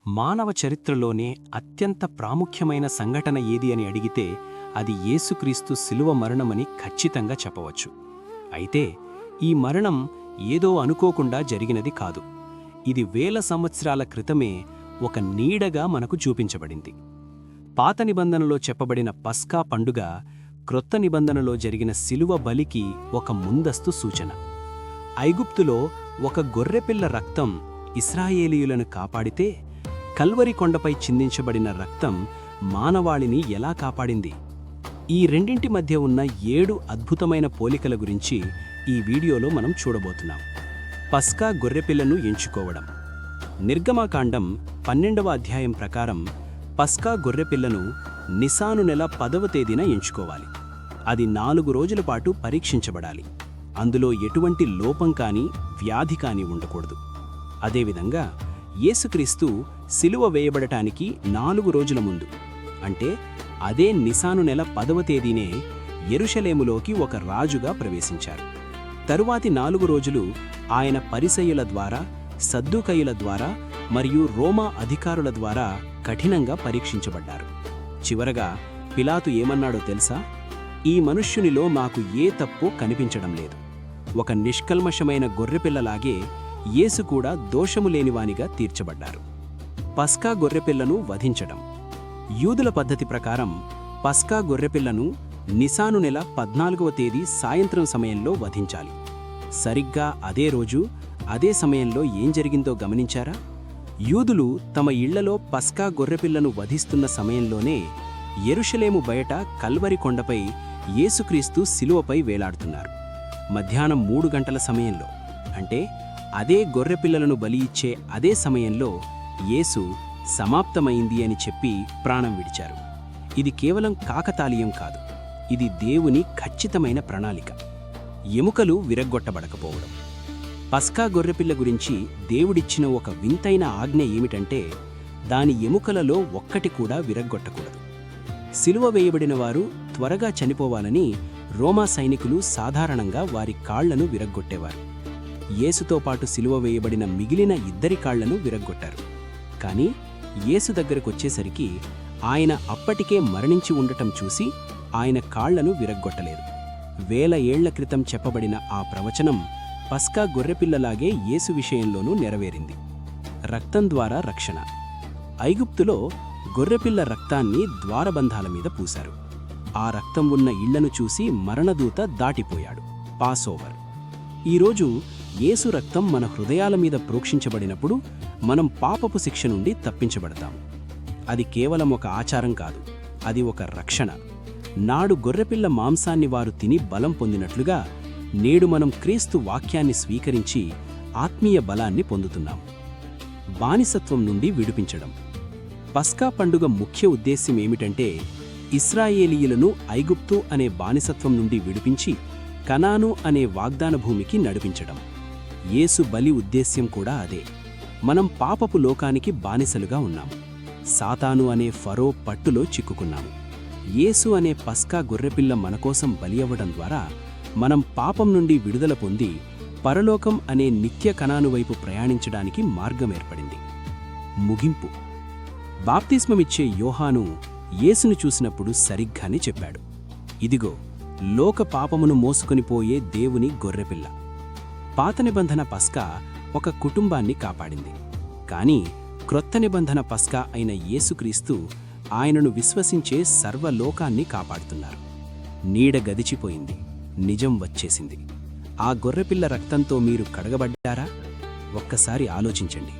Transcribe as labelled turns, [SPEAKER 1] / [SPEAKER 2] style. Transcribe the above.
[SPEAKER 1] మానవ చరిత్రలోనే అత్యంత ప్రాముఖ్యమైన సంఘటన ఏది అని అడిగితే అది యేసుక్రీస్తు శిలువ మరణమని ఖచ్చితంగా చెప్పవచ్చు. అయితే ఈ మరణం ఏదో అనుకోకుండా జరిగినది కాదు. ఇది వేల సంవత్సరాల క్రితమే ఒక నీడగా మనకు చూపించబడింది. పాత నిబంధనలో చెప్పబడిన పస్కా పండుగ క్రొత్త నిబంధనలో జరిగిన శిలువ బలికి ఒక ముందస్తు సూచన. ఐగుప్తులో ఒక గొర్రెపిల్ల రక్తం ఇశ్రాయేలీయులను కాపాడితే, కల్వరి కొండపై చిందించబడిన రక్తం మానవాళిని ఎలా కాపాడింది? ఈ రెండింటి మధ్య ఉన్న 7 అద్భుతమైన పోలికల గురించి ఈ వీడియోలో మనం చూడబోతున్నాం. పస్కా గొర్రెపిల్లను ఎంచుకోవడం. నిర్గమకాండం 12వ అధ్యాయం ప్రకారం పస్కా గొర్రెపిల్లను నిసాను నెల 10వ తేదీన ఎంచుకోవాలి. అది 4 రోజుల పాటు పరీక్షించబడాలి. అందులో ఎటువంటి లోపం కానీ వ్యాధి కానీ ఉండకూడదు. అదేవిధంగా యేసుక్రీస్తు శిలువ వేయబడటానికి 4 రోజుల ముందు, అంటే అదే నిసాను నెల 10వ తేదీనే యెరూషలేములోకి ఒక రాజుగా ప్రవేశించారు. తరువాతి 4 రోజులు ఆయన పరిసయ్యుల ద్వారా, సద్దూకయ్యుల ద్వారా మరియు రోమా అధికారుల ద్వారా కఠినంగా పరీక్షించబడ్డారు. చివరగా పిలాతు ఏమన్నాడో తెలుసా? ఈ మనుష్యునిలో మాకు ఏ తప్పు కనిపించడం లేదు. ఒక నిష్కల్మషమైన గొర్రెపిల్లలాగే యేసు కూడా దోషము లేనివానిగా తీర్చబడ్డారు. పస్కా గొర్రెపిల్లను వధించడం. యూదుల పద్ధతి ప్రకారం పస్కా గొర్రెపిల్లను నిసాను నెల 14వ తేదీ సాయంత్రం సమయంలో వధించాలి. సరిగ్గా అదే రోజు అదే సమయంలో ఏం జరిగిందో గమనించారా? యూదులు తమ ఇళ్లలో పస్కా గొర్రెపిల్లను వధిస్తున్న సమయంలోనే యెరూషలేము బయట కల్వరి కొండపై యేసుక్రీస్తు శిలువపై వేలాడుతున్నారు. మధ్యాహ్నం 3 గంటల సమయంలో, అంటే అదే గొర్రెపిల్లలను బలి ఇచ్చే అదే సమయంలో యేసు సమాప్తమైంది అని చెప్పి ప్రాణం విడిచారు. ఇది కేవలం కాకతాళీయం కాదు, ఇది దేవుని ఖచ్చితమైన ప్రణాళిక. ఎముకలు విరగ్గొట్టబడకపోవడం. పస్కా గొర్రెపిల్ల గురించి దేవుడిచ్చిన ఒక వింతైన ఆజ్ఞ ఏమిటంటే, దాని ఎముకలలో ఒక్కటి కూడా విరగ్గొట్టకూడదు. శిలువ వేయబడిన వారు త్వరగా చనిపోవాలని రోమా సైనికులు సాధారణంగా వారి కాళ్లను విరగ్గొట్టేవారు. యేసుతో పాటు శిలువ వేయబడిన మిగిలిన 2 కాళ్లను విరగ్గొట్టారు. కానీ యేసు దగ్గరకొచ్చేసరికి ఆయన అప్పటికే మరణించి ఉండటం చూసి ఆయన కాళ్లను విరగ్గొట్టలేదు. 1000 ఏళ్ల క్రితం చెప్పబడిన ఆ ప్రవచనం పస్కా గొర్రెపిల్లలాగే యేసు విషయంలోనూ నెరవేరింది. రక్తం ద్వారా రక్షణ. ఐగుప్తులో గొర్రెపిల్ల రక్తాన్ని ద్వారబంధాల మీద పూశారు. ఆ రక్తం ఉన్న ఇళ్లను చూసి మరణదూత దాటిపోయాడు. పాసోవర్. ఈరోజు యేసు రక్తం మన హృదయాల మీద ప్రోక్షించబడినప్పుడు మనం పాపపు శిక్ష నుండి తప్పించబడతాం. అది కేవలం ఒక ఆచారం కాదు, అది ఒక రక్షణ. నాడు గొర్రెపిల్ల మాంసాన్ని వారు తిని బలం పొందినట్లుగా నేడు మనం క్రీస్తు వాక్యాన్ని స్వీకరించి ఆత్మీయ బలాన్ని పొందుతున్నాం. బానిసత్వం నుండి విడిపించడం. పస్కా పండుగ ముఖ్య ఉద్దేశ్యం ఏమిటంటే, ఇశ్రాయేలీయులను ఐగుప్తు అనే బానిసత్వం నుండి విడిపించి కనాను అనే వాగ్దాన భూమికి నడిపించడం. యేసు బలి ఉద్దేశ్యం కూడా అదే. మనం పాపపు లోకానికి బానిసలుగా ఉన్నాము. సాతాను అనే ఫరో పట్టులో చిక్కుకున్నాము. యేసు అనే పస్కా గొర్రెపిల్ల మనకోసం బలి అవ్వడం ద్వారా మనం పాపం నుండి విడుదల పొంది పరలోకం అనే నిత్య కనాను వైపు ప్రయాణించడానికి మార్గం ఏర్పడింది. ముగింపు. బాప్తిస్మమిచ్చే యోహాను యేసును చూసినప్పుడు సరిగ్గానే చెప్పాడు, ఇదిగో లోక పాపమును మోసుకొనిపోయే దేవుని గొర్రెపిల్ల. పాత నిబంధన పస్కా ఒక కుటుంబాన్ని కాపాడింది. కానీ క్రొత్త నిబంధన పస్కా అయిన యేసుక్రీస్తు ఆయనను విశ్వసించే సర్వలోకాన్ని కాపాడుతున్నారు. నీడ గదిచిపోయింది, నిజం వచ్చేసింది. ఆ గొర్రెపిల్ల రక్తంతో మీరు కడగబడ్డారా? ఒక్కసారి ఆలోచించండి.